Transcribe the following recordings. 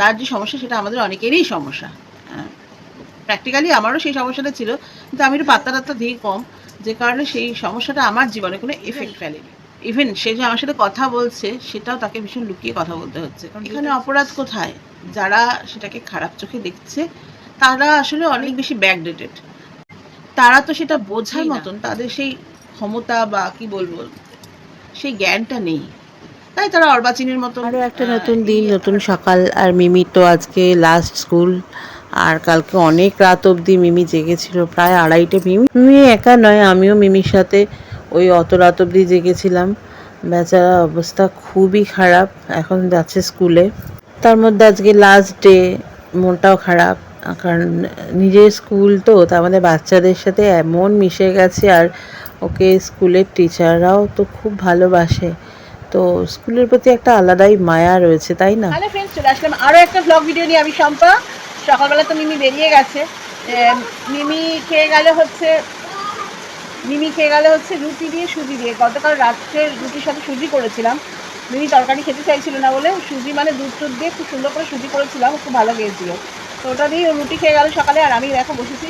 তার যে সমস্যা সেটা আমাদের অনেকেরই সমস্যা। প্র্যাকটিক্যালি আমারও সেই সমস্যাটা ছিল, কিন্তু আমি একটু পাত্তা টাত্তা দিই কম, যে কারণে সেই সমস্যাটা আমার জীবনে কোনো এফেক্ট ফেলেনি। ইভেন সে যে আমার সাথে কথা বলছে সেটাও তাকে ভীষণ লুকিয়ে কথা বলতে হচ্ছে, কারণ এখানে অপরাধ কোথায়? যারা সেটাকে খারাপ চোখে দেখছে তারা আসলে অনেক বেশি ব্যাকডেটেড। তারা তো সেটা বোঝার মতন তাদের সেই ক্ষমতা বা কি বলবো সেই জ্ঞানটা নেই, তাই তারা অর্বাচীনের মতন। আরও একটা নতুন দিন, নতুন সকাল। আর মিমি তো আজকে লাস্ট স্কুল, আর কালকে অনেক রাত অবধি মিমি জেগেছিল, প্রায় 2:30টে। মিমি একা নয়, আমিও মিমির সাথে ওই অত রাত অবধি জেগেছিলাম। বেচারা অবস্থা খুবই খারাপ, এখন যাচ্ছে স্কুলে। তার মধ্যে আজকে লাস্ট ডে, মনটাও খারাপ, কারণ নিজের স্কুল তো, তার মধ্যে বাচ্চাদের সাথে এমন মিশে গেছে। আর ওকে স্কুলের টিচাররাও তো খুব ভালোবাসে, তো স্কুলের প্রতি একটা আলাদাই মায়া রয়েছে, তাই না? হ্যালো ফ্রেন্ডস, চলে আসলাম আরও একটা ব্লগ ভিডিও নিয়ে। আমি শম্পা। সকালবেলা তো মিমি বেরিয়ে গেছে। মিমি খেয়ে গেল হচ্ছে রুটি দিয়ে সুজি দিয়ে। গতকাল রাত্রের রুটির সাথে সুজি করেছিলাম। মিমি তরকারি খেতে চাইছিল না বলে সুজি মানে দুধ টুধ দিয়ে খুব সুন্দর করে সুজি করেছিলাম, খুব ভালো গিয়েছিল। তো ওটা দিয়ে রুটি খেয়ে গেল সকালে। আর আমি দেখো বসেছি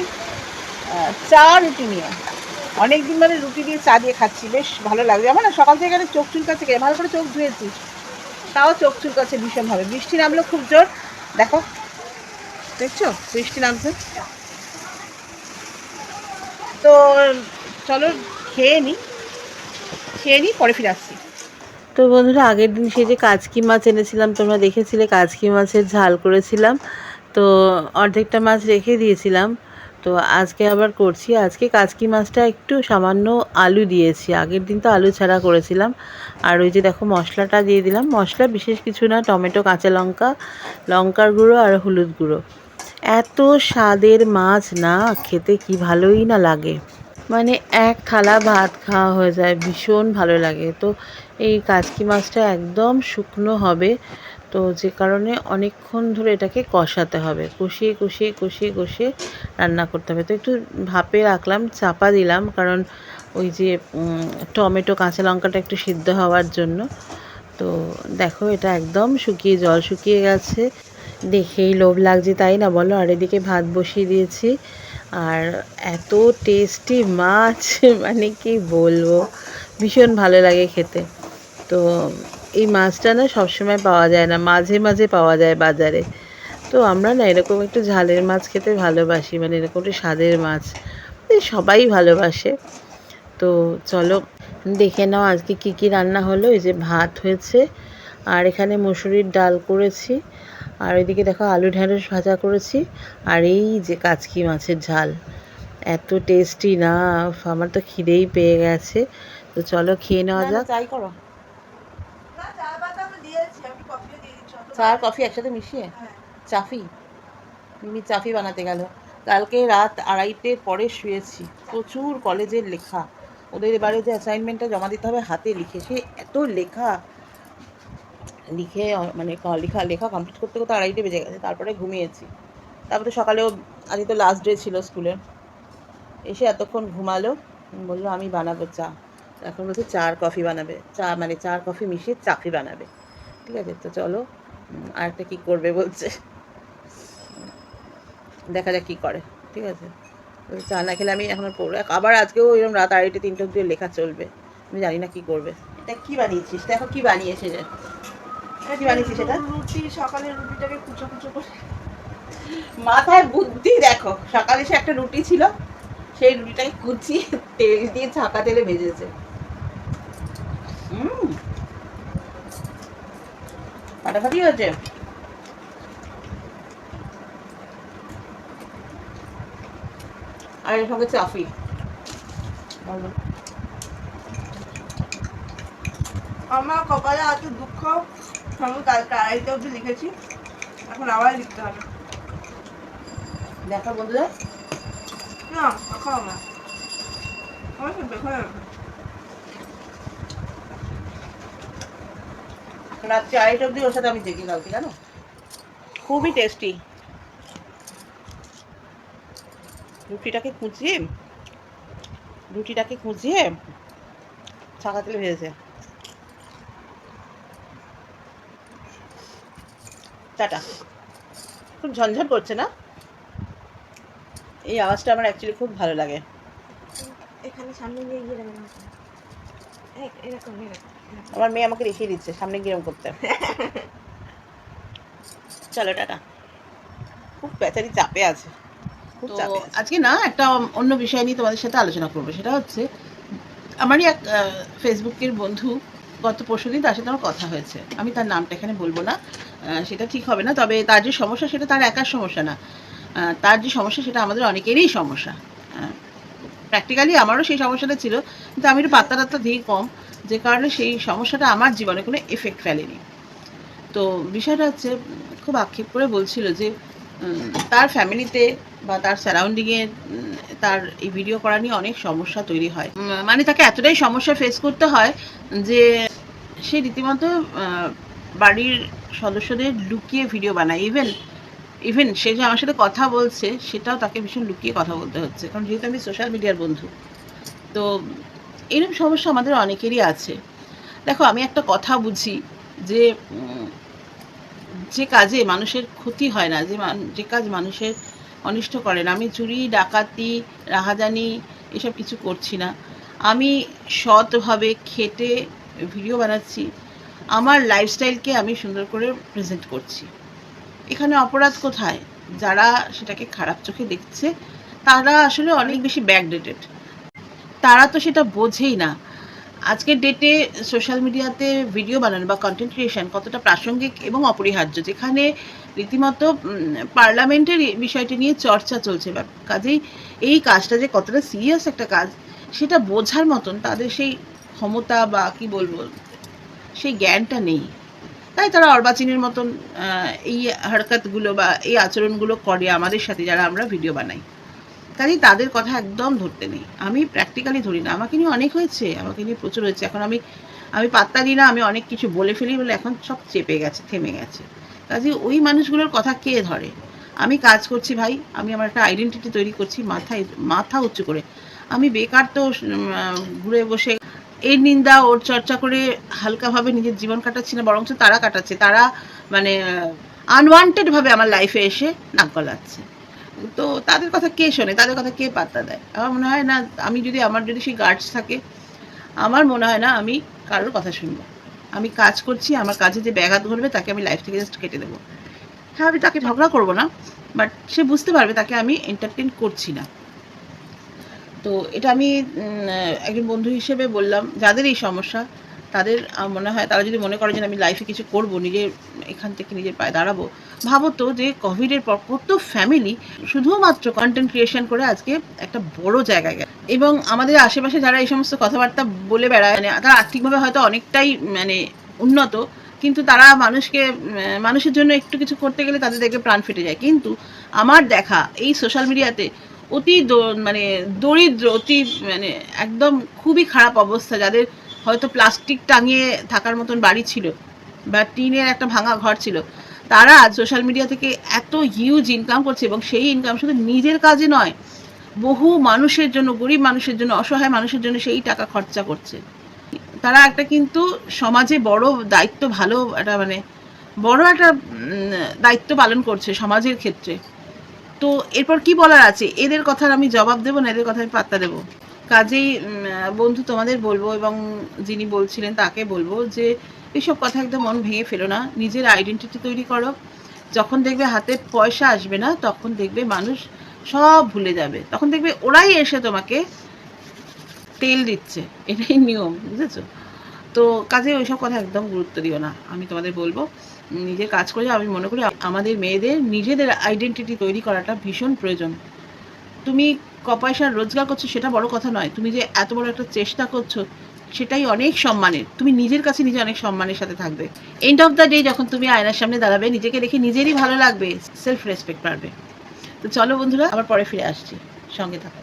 চা রুটি নিয়ে। অনেকদিন মানে রুটি দিয়ে চা দিয়ে খাচ্ছি, বেশ ভালো লাগছে আমার না। সকাল থেকে এখানে চোখ চুলকাচ্ছে, ভালো করে চোখ ধুয়েছি তাও চোখ চুলকাচ্ছে ভীষণভাবে। বৃষ্টি নামলো খুব জোর, দেখো, দেখছো বৃষ্টি নামছে। তো চলো খেয়ে নিই পরে ফিরে আসছি। তো বন্ধুরা, আগের দিন সে যে কাচকি মাছ এনেছিলাম, তোমরা দেখেছিলে, কাচকি মাছের ঝাল করেছিলাম। তো অর্ধেকটা মাছ রেখে দিয়েছিলাম, তো আজকে আবার করছি। আজকে কাচকি মাছটা একটু সামান্য আলু দিয়েছি, আগের দিন তো আলু ছাড়া করেছিলাম। আর ওই যে দেখো মশলাটা দিয়ে দিলাম। মশলা বিশেষ কিছু না, টমেটো, কাঁচা লঙ্কা, লঙ্কার গুঁড়ো আর হলুদ গুঁড়ো। এত স্বাদের মাছ না, খেতে কি ভালোই না লাগে, মানে এক থালা ভাত খাওয়া হয়ে যায়, ভীষণ ভালো লাগে। তো এই কাচকি মাছটা একদম শুকনো হবে, তো যে কারণে অনেকক্ষণ ধরে এটাকে কষাতে হবে, কষিয়ে কষিয়ে কষিয়ে কষিয়ে রান্না করতে হবে। তো একটু ভাপে রাখলাম, চাপা দিলাম, কারণ ওই যে টমেটো, কাঁচা লঙ্কাটা একটু সিদ্ধ হওয়ার জন্য। তো দেখো এটা একদম শুকিয়ে, জল শুকিয়ে গেছে, দেখেই লোভ লাগছে, তাই না বলো? আর এদিকে ভাত বসিয়ে দিয়েছি। আর এত টেস্টি মাছ মানে কি বলবো, ভীষণ ভালো লাগে খেতে। তো এই মাছটা না সবসময় পাওয়া যায় না, মাঝে মাঝে পাওয়া যায় বাজারে। তো আমরা না এরকম একটু ঝালের মাছ খেতে ভালোবাসি, মানে এরকম একটু স্বাদের মাছ সবাই ভালোবাসে। তো চলো দেখে নাও আজকে কি কি রান্না হলো। এই যে ভাত হয়েছে, আর এখানে মুসুরির ডাল করেছি, আর ওইদিকে দেখো আলু ঢ্যাঁড়স ভাজা করেছি, আর এই যে কাচকি মাছের ঝাল। এত টেস্টি না, আমার তো খিদেই পেয়ে গেছে। তো চলো খেয়ে নেওয়া যাক। চাই করো, চা আর কফি একসাথে মিশিয়ে চাফি। মিমি চাফি বানাতে গেল। কালকে রাত 2:30-এর পরে শুয়েছি, প্রচুর কলেজের লেখা। ওদের এবারে যে অ্যাসাইনমেন্টটা জমা দিতে হবে হাতে লিখে, সে এত লেখা লিখে মানে লেখা লেখা কমপ্লিট করতে করতে 2:30 বেজে গেছে। তারপরে ঘুমিয়েছি। তারপরে সকালেও, আজকে তো লাস্ট ডে ছিল স্কুলের, এসে এতক্ষণ ঘুমালো। বললো আমি বানাবো চা। এখন বলছে চা আর কফি বানাবে, চা মানে চা আর কফি মিশিয়ে চাফি বানাবে। ঠিক আছে, তো চলো আরেকটা কী করবে বলছে, দেখা যাক কী করে। ঠিক আছে, চা না খেলে আমি এখন পড়বো। আবার আজকেও এরকম রাত 2:30-3টে অব্দি লেখা চলবে। আমি জানি না কী করবে। এটা কী বানিয়েছিস? দেখো কী বানিয়েছে যে, কী বানিয়েছিস এটা? রুটি, সকালের রুটিটাকে কুচো কুচো করে। মাথায় বুদ্ধি দেখো, সকালে সে একটা রুটি ছিল, সেই রুটিটাকে কুচিয়ে তেল দিয়ে ছাঁকা তেলে ভেজেছে। ফাটাফাটি হয়েছে। আর এর সঙ্গে চাফি। আমার কপালে এত দুঃখ, আমি কালকে 2:30 অবধি লিখেছি, এখন আবার লিখতে হবে। দেখা বন্ধুরা, না খাও না, আমার তো দেখা যাবে। রাত্রি 2:30 অব্দি ওর সাথে আমি দেখি কালকে, জানো, খুবই টেস্টি। রুটিটাকে কুচিয়ে ছাঁকা তেলে ভেজেছে। টাটা। খুব ঝনঝন করছে না? এই আওয়াজটা আমার অ্যাকচুয়ালি খুব ভালো লাগে। এখানে সামনে নিয়ে গিয়ে দেবেন এরকম এরকম। আমার মেয়ে আমাকে দেখিয়ে দিচ্ছে সামনে গিয়ে এরকম করতে। চলো টাটা। খুব বেচারি চাপে আছে, খুব চাপে আছে। আজকে না একটা অন্য বিষয় নিয়ে তোমাদের সাথে আলোচনা করবো। সেটা হচ্ছে আমারই এক ফেসবুকের বন্ধু, গত পরশুদিন তার সাথে আমার কথা হয়েছে। আমি তার নামটা এখানে বলবো না, সেটা ঠিক হবে না। তবে তার যে সমস্যা সেটা তার একার সমস্যা না, তার যে সমস্যা সেটা আমাদের অনেকেরই সমস্যা। প্র্যাকটিক্যালি আমারও সেই সমস্যাটা ছিল, কিন্তু আমি একটু পাত্তা টাত্তা দিই কম, যে কারণে সেই সমস্যাটা আমার জীবনে কোনো এফেক্ট ফেলেনি। তো বিষয়টা হচ্ছে খুব আক্ষেপ করে বলছিল যে তার ফ্যামিলিতে বা তার সারাউন্ডিংয়ে তার এই ভিডিও করা নিয়ে অনেক সমস্যা তৈরি হয়। মানে তাকে এতটাই সমস্যা ফেস করতে হয় যে সে রীতিমতো বাড়ির সদস্যদের লুকিয়ে ভিডিও বানায়। ইভেন সে যে আমার সাথে কথা বলছে সেটাও তাকে ভীষণ লুকিয়ে কথা বলতে হচ্ছে, কারণ যেহেতু আমি সোশ্যাল মিডিয়ার বন্ধু। তো এরকম সমস্যা আমাদের অনেকেরই আছে। দেখো, আমি একটা কথা বুঝি যে যে কাজে মানুষের ক্ষতি হয় না, যে কাজ মানুষের অনিষ্ট করে না, আমি চুরি ডাকাতি রাহাজানি এসব কিছু করছি না। আমি সৎভাবে খেটে ভিডিও বানাচ্ছি, আমার লাইফস্টাইলকে আমি সুন্দর করে প্রেজেন্ট করছি। এখানে অপরাধ কোথায়? যারা সেটাকে খারাপ চোখে দেখছে তারা আসলে অনেক বেশি ব্যাকডেটেড, তারা তো সেটা বোঝেই না। আজকের ডেটে সোশ্যাল মিডিয়াতে ভিডিও বানানো বা কন্টেন্ট ক্রিয়েশন কতটা প্রাসঙ্গিক এবং অপরিহার্য, যেখানে রীতিমতো পার্লামেন্টের বিষয়টি নিয়ে চর্চা চলছে। কাজেই এই কাজটা যে কতটা সিরিয়াস একটা কাজ সেটা বোঝার মতন তাদের সেই ক্ষমতা বা কি বলবো সেই জ্ঞানটা নেই। তাই তারা অর্বাচীনের মতন এই হরকতগুলো বা এই আচরণগুলো করে আমাদের সাথে, যারা আমরা ভিডিও বানাই। কাজেই তাদের কথা একদম ধরতে নেই। আমি প্র্যাকটিক্যালি ধরি না। আমাকে নিয়ে অনেক হয়েছে, আমাকে নিয়ে প্রচুর হয়েছে। এখন আমি পাত্তা দিই না, আমি অনেক কিছু বলে ফেলি বলে এখন সব চেপে গেছে, থেমে গেছে। কাজেই ওই মানুষগুলোর কথা কে ধরে? আমি কাজ করছি ভাই, আমি আমার একটা আইডেন্টিটি তৈরি করছি মাথা উঁচু করে। আমি বেকার তো ঘুরে বসে এর নিন্দা ওর চর্চা করে হালকাভাবে নিজের জীবন কাটাচ্ছি না, বরঞ্চ তারা কাটাচ্ছে। তারা মানে আনওয়ান্টেডভাবে আমার লাইফে এসে নাক গলাচ্ছে। তো তাদের কথা কে শোনে? তাদের কথা কে পাত্তা দেয়? আমার মনে হয় না, আমার যদি সেই গার্ডস থাকে, আমার মনে হয় না আমি কারোর কথা শুনবো। আমি কাজ করছি, আমার কাজে যে ব্যাঘাত ঘটবে তাকে আমি লাইফ থেকে জাস্ট কেটে দেবো। হ্যাঁ, আমি তাকে ঝগড়া করবো না, বাট সে বুঝতে পারবে তাকে আমি এন্টারটেন করছি না। তো এটা আমি একজন বন্ধু হিসেবে বললাম। যাদের এই সমস্যা তাদের মনে হয়, তারা যদি মনে করে যে আমি লাইফে কিছু করব, এখান থেকে নিজের পায়ে দাঁড়াবো, ভাবো তো যে কোভিডের পর কত ফ্যামিলি শুধুমাত্র কন্টেন্ট ক্রিয়েশন করে আজকে একটা বড় জায়গায় গেছে। এবং আমাদের আশেপাশে যারা এই সমস্ত কথাবার্তা বলে বেড়ায়, মানে তারা আর্থিকভাবে হয়তো অনেকটাই উন্নত, কিন্তু তারা মানুষের জন্য একটু কিছু করতে গেলে তাদের দেখে প্রাণ ফেটে যায়। কিন্তু আমার দেখা এই সোশ্যাল মিডিয়াতে অতি দরিদ্র, অতি একদম খুবই খারাপ অবস্থা, যাদের হয়তো প্লাস্টিক টাঙিয়ে থাকার মতন বাড়ি ছিল বা টিনের একটা ভাঙা ঘর ছিল, তারা সোশ্যাল মিডিয়া থেকে এত হিউজ ইনকাম করছে। এবং সেই ইনকাম শুধু নিজের কাজে নয়, বহু মানুষের জন্য, গরিব মানুষের জন্য, অসহায় মানুষের জন্য সেই টাকা খরচা করছে। তারা একটা কিন্তু সমাজে বড় দায়িত্ব, বড় একটা দায়িত্ব পালন করছে সমাজের ক্ষেত্রে। তো এরপর কি বলার আছে? এদের কথার আমি জবাব দেবো না, এদের কথা আমি পাত্তা দেবো? কাজেই বন্ধু, তোমাদের বলবো এবং যিনি বলছিলেন তাকে বলবো যে এইসব কথা একদম মন ভেঙে ফেলো না। নিজের আইডেন্টিটি তৈরি করো। যখন দেখবে হাতে পয়সা আসবে না, তখন দেখবে মানুষ সব ভুলে যাবে, তখন দেখবে ওরাই এসে তোমাকে তেল দিচ্ছে। এটাই নিয়ম, বুঝেছো? তো কাজে ওইসব কথা একদম গুরুত্ব দিও না। আমি তোমাদের বলবো নিজের কাজ করে। আমি মনে করি আমাদের মেয়েদের নিজেদের আইডেন্টিটি তৈরি করাটা ভীষণ প্রয়োজন। তুমি পয়সা রোজগার করছো সেটা বড় কথা নয়, তুমি যে এত বড় একটা চেষ্টা করছো সেটাই অনেক সম্মানের। তুমি নিজের কাছে নিজে অনেক সম্মানের সাথে থাকবে। এন্ড অফ দ্য ডে যখন তুমি আয়নার সামনে দাঁড়াবে, নিজেকে দেখে নিজেরই ভালো লাগবে, সেলফ রেসপেক্ট বাড়বে। তো চলো বন্ধুরা, আবার পরে ফিরে আসছি, সঙ্গে থাকো।